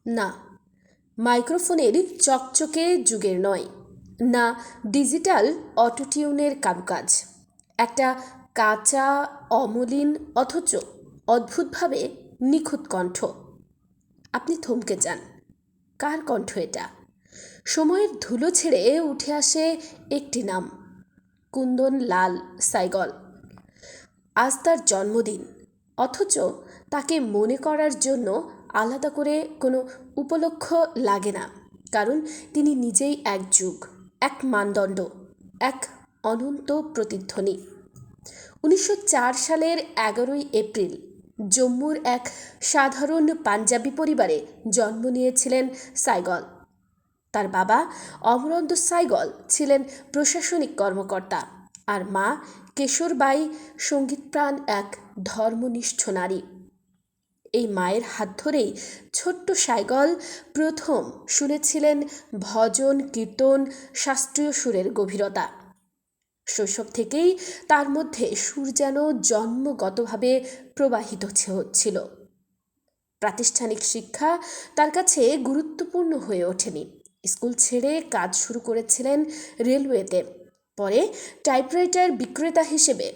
না, মাইক্রোফোনের চকচকে যুগের নয়, না ডিজিটাল অটোটিউনের কারুকাজ। একটা কাঁচা, অমলিন অথচ অদ্ভুতভাবে নিখুঁত কণ্ঠ। আপনি থমকে যান। কার কণ্ঠ এটা? সময়ের ধুলো ছেড়ে উঠে আসে একটি নাম, কুন্দন লাল সাইগল। আজ তার জন্মদিন, অথচ তাকে মনে করার জন্য আলাদা করে কোনো উপলক্ষ লাগে না, কারণ তিনি নিজেই এক যুগ, এক মানদণ্ড, এক অনন্ত প্রতিধ্বনি। 1904 সালের 11ই এপ্রিল জম্মুর এক সাধারণ পাঞ্জাবি পরিবারে জন্ম নিয়েছিলেন সাইগল। তার বাবা অমরেন্দ্র সাইগল ছিলেন প্রশাসনিক কর্মকর্তা, আর মা কেশরবাই সঙ্গীতপ্রাণ এক ধর্মনিষ্ঠ নারী। এই মায়ের হাত ধরেই ছোট্ট সাইগল প্রথম শুনেছিলেন ভজন, কীর্তন, শাস্ত্রীয় সুরের গভীরতা। শৈশব থেকেই তার মধ্যে সুর যেন জন্মগতভাবে প্রবাহিত হচ্ছিল। প্রাতিষ্ঠানিক শিক্ষা তার কাছে গুরুত্বপূর্ণ হয়ে ওঠেনি। স্কুল ছেড়ে কাজ শুরু করেছিলেন রেলওয়েতে, পরে টাইপরাইটার বিক্রেতা হিসেবে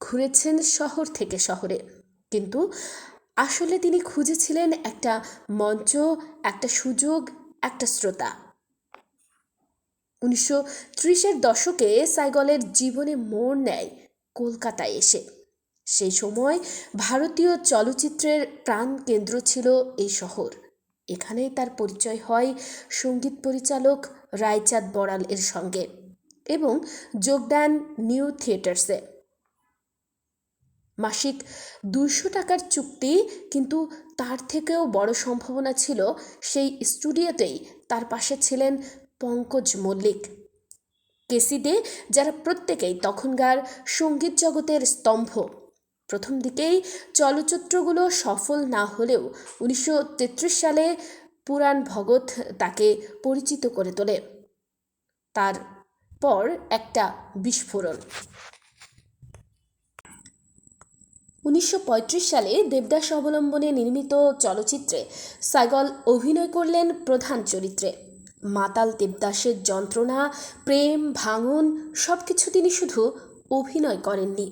ঘুরেছেন শহর থেকে শহরে। কিন্তু আসলে তিনি খুঁজেছিলেন একটা মঞ্চ, একটা সুযোগ, একটা শ্রোতা। 1930-এর দশকে সাইগলের জীবনে মোড় নেয় কলকাতায় এসে। সেই সময় ভারতীয় চলচ্চিত্রের প্রাণকেন্দ্র ছিল এই শহর। এখানেই তার পরিচয় হয় সঙ্গীত পরিচালক রায়চাঁদ বড়াল এর সঙ্গে এবং যোগ দেন নিউ থিয়েটার্সে। মাসিক 200 টাকার চুক্তি, কিন্তু তার থেকেও বড় সম্ভাবনা ছিল সেই স্টুডিওতেই তার পাশে ছিলেন পঙ্কজ মল্লিক, কেসি দে, যারা প্রত্যেকেই তখনকার সঙ্গীত জগতের স্তম্ভ। প্রথম দিকেই চলচ্চিত্রগুলো সফল না হলেও 1933 সালে পুরাণ ভগত তাকে পরিচিত করে তোলে। তারপর একটা বিস্ফোরণ। 1935 সালে দেবদাস অবলম্বনে নির্মিত চলচ্চিত্রে সাইগল অভিনয় করলেন প্রধান চরিত্রে। মাতাল দেবদাসের যন্ত্রণা, প্রেম, ভাঙন সব কিছু তিনি শুধু অভিনয় করেননি,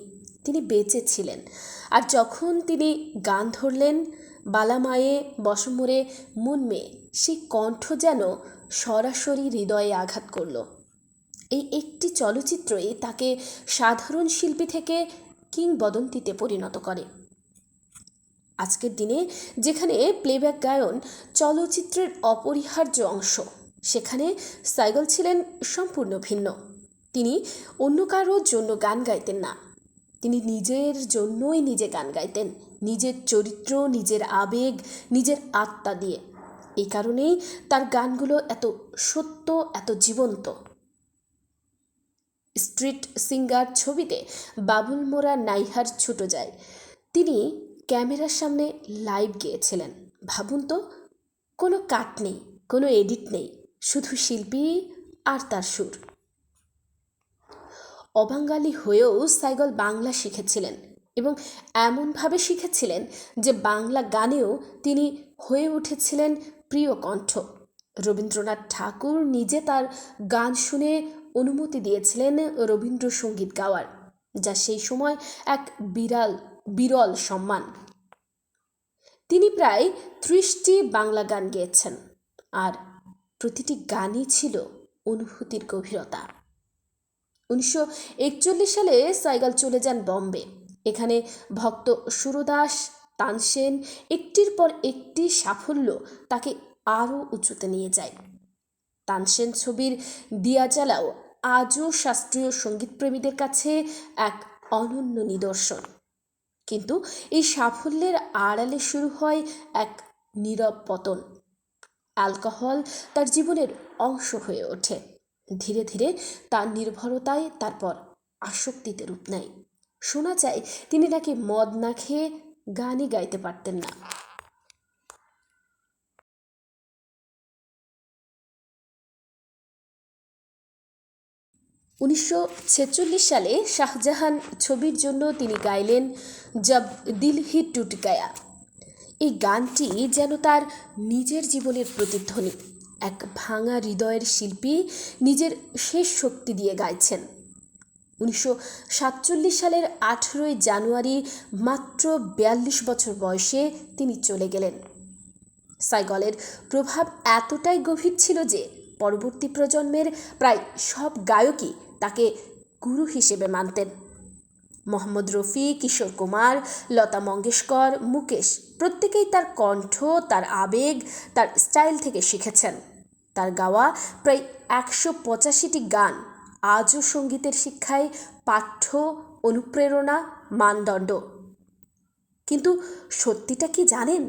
তিনি বেঁচে ছিলেন। আর যখন তিনি গান ধরলেন, বালামায়ে বসমরে মন মে, সেই কণ্ঠ যেন সরাসরি হৃদয়ে আঘাত করল। এই একটি চলচ্চিত্রই তাকে সাধারণ শিল্পী থেকে কিংবদন্তিতে পরিণত করে। আজকের দিনে যেখানে প্লেব্যাক গায়ন চলচ্চিত্রের অপরিহার্য অংশ, সেখানে সাইগল ছিলেন সম্পূর্ণ ভিন্ন। তিনি অন্য কারোর জন্য গান গাইতেন না, তিনি নিজের জন্যই নিজে গান গাইতেন, নিজের চরিত্র, নিজের আবেগ, নিজের আত্মা দিয়ে। এই কারণেই তার গানগুলো এত সত্য, এত জীবন্ত। স্ট্রিট সিঙ্গার ছবিতে বাবুল মোরা নাইহার ছুটো যায়, তিনি ক্যামেরার সামনে লাইভ গেয়েছিলেন। ভাবুন তো, কোনো কাট নেই, কোনো এডিট নেই, শুধু শিল্পী আর তার সুর। অবাঙালি হয়েও সাইগল বাংলা শিখেছিলেন, এবং এমনভাবে শিখেছিলেন যে বাংলা গানেও তিনি হয়ে উঠেছিলেন প্রিয় কণ্ঠ। রবীন্দ্রনাথ ঠাকুর নিজে তার গান শুনে অনুমতি দিয়েছিলেন রবীন্দ্রসঙ্গীত গাওয়ার, যা সেই সময় এক বিরল সম্মান। তিনি প্রায় 30টি বাংলা গান গেয়েছেন, আর প্রতিটি গানই ছিল অনুভূতির গভীরতা। 1941 সালে সাইগল চলে যান বম্বে। এখানে ভক্ত সুরদাস, তানসেন একটির পর একটি সাফল্য তাকে আরও উঁচুতে নিয়ে যায়। তানসেন ছবির দিয়া জ্বালাও আজও শাস্ত্রীয় সঙ্গীতপ্রেমীদের কাছে এক অনন্য নিদর্শন। কিন্তু এই সাফল্যের আড়ালে শুরু হয় এক নীরব পতন। অ্যালকোহল তার জীবনের অংশ হয়ে ওঠে। ধীরে ধীরে তার নির্ভরতায় তারপর আসক্তিতে রূপ নেয়। শোনা যায় তিনি নাকি মদ না খেয়ে গানই গাইতে পারতেন না। 1946 সালে শাহজাহান ছবির জন্য তিনি গাইলেন জব দিল হি টুট গায়া। এই গানটি যেন তার নিজের জীবনের প্রতিধ্বনি। এক ভাঙা হৃদয়ের শিল্পী নিজের শেষ শক্তি দিয়ে গাইছেন। 1947 সালের 18 জানুয়ারি মাত্র 42 বছর বয়সে তিনি চলে গেলেন। সাইগলের প্রভাব এতটাই গভীর ছিল যে পরবর্তী প্রজন্মের প্রায় সব গায়কই তাকে গুরু হিসেবে মানতেন। মোহাম্মদ রফি, কিশোর কুমার, লতা মঙ্গেশকর, মুকেশ প্রত্যেকেই তার কণ্ঠ, তার আবেগ, তার স্টাইল থেকে শিখেছেন। তার গাওয়া প্রায় 185টি গান আজও সঙ্গীতের শিক্ষায় পাঠ্য, অনুপ্রেরণা, মানদণ্ড। কিন্তু সত্যিটা কি জানেন?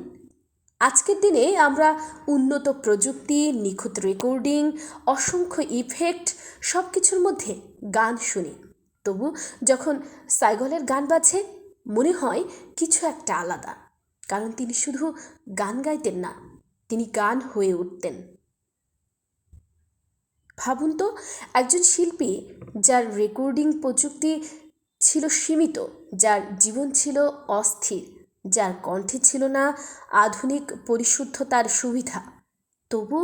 আজকের দিনে আমরা উন্নত প্রযুক্তি, নিখুঁত রেকর্ডিং, অসংখ্য ইফেক্ট সব কিছুর মধ্যে গান শুনি, তবু যখন সাইগলের গান বাজে মনে হয় কিছু একটা আলাদা। কারণ তিনি শুধু গান গাইতেন না, তিনি গান হয়ে উঠতেন। ভাবুন তো, একজন শিল্পী যার রেকর্ডিং প্রযুক্তি ছিল সীমিত, যার জীবন ছিল অস্থির, যার কণ্ঠে ছিল না আধুনিক পরিশুদ্ধতার সুবিধা, তবু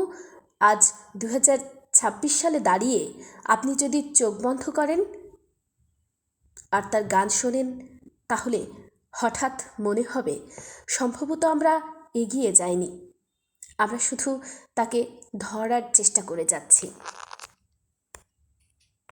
আজ 2026 সালে দাঁড়িয়ে আপনি যদি চোখ বন্ধ করেন আর তার গান শোনেন, তাহলে হঠাৎ মনে হবে সম্ভবত আমরা এগিয়ে যাইনি, আমরা শুধু তাকে ধরার চেষ্টা করে যাচ্ছি।